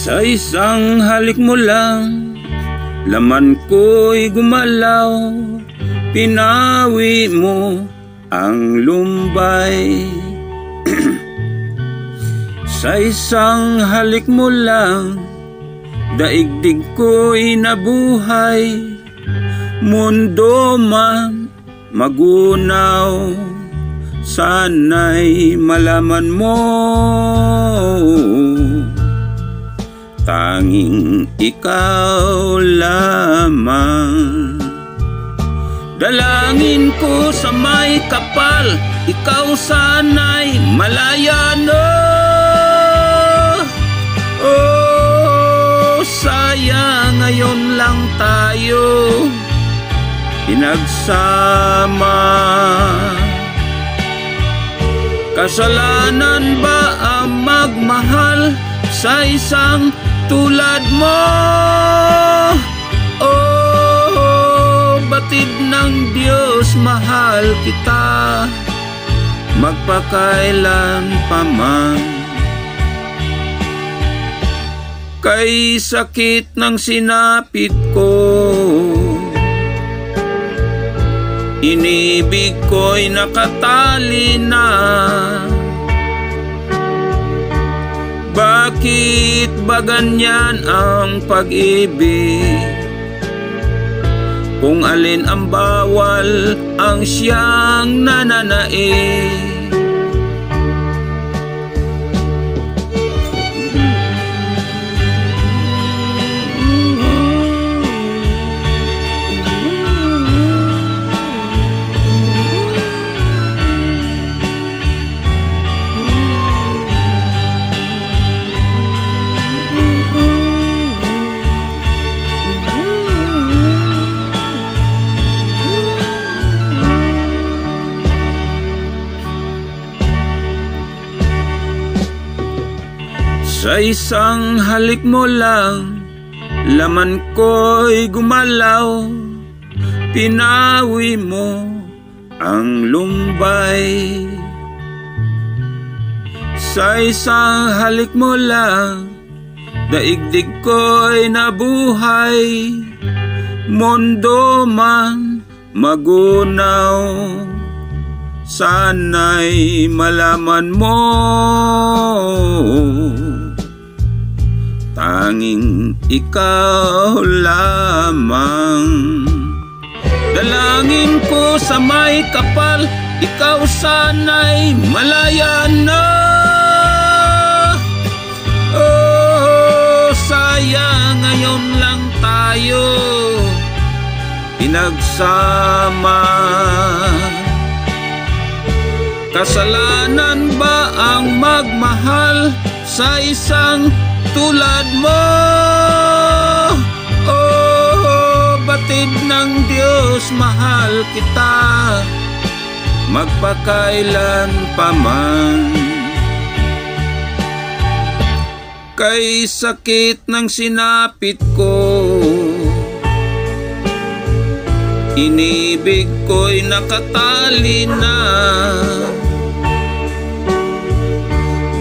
Sa isang halik mo lang, laman ko'y gumalaw. Pinawi mo ang lumbay. Sa isang halik mo lang, daigdig ko'y nabuhay. Mundo man magunaw, sana'y malaman mo, tanging ikaw lamang. Dalangin ko sa may kapal, ikaw sana'y malaya na. Oh, sayang ngayon lang tayo pinagsama. Kasalanan ba ang magmahal sa isang tulad mo? Oh, batid ng Diyos, mahal kita magpakailan pa man. Kay sakit ng sinapit ko, inibig ko'y nakatali na. Bakit ba ganyan ang pag-ibig? Kung alin ang bawal, ang siyang nananaig. Sa isang halik mo lang, laman ko'y gumalaw. Pinawi mo ang lumbay. Sa isang halik mo lang, daigdig ko'y nabuhay. Mundo man magunaw, sana'y malaman mo, tanging ikaw lamang. Dalangin ko sa may kapal, ikaw sana'y malaya na. Oh, sayang ngayon lang tayo pinagsama. Kasalanan ba ang magmahal sa isang tulad mo? Oh, batid ng Diyos, mahal kita magpakailan pa man. Kay sakit ng sinapit ko, inibig ko'y nakatali na.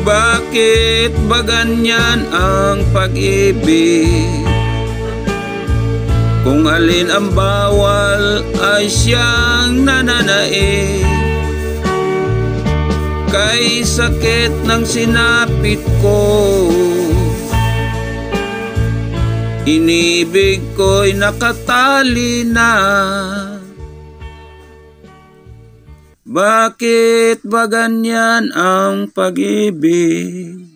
Bakit ba ganyan ang pag-ibig? Kung alin ang bawal ay siyang nananaig. Kay sakit ng sinapit ko, inibig ko'y nakatali na. Bakit ba ganyan ang pag-ibig?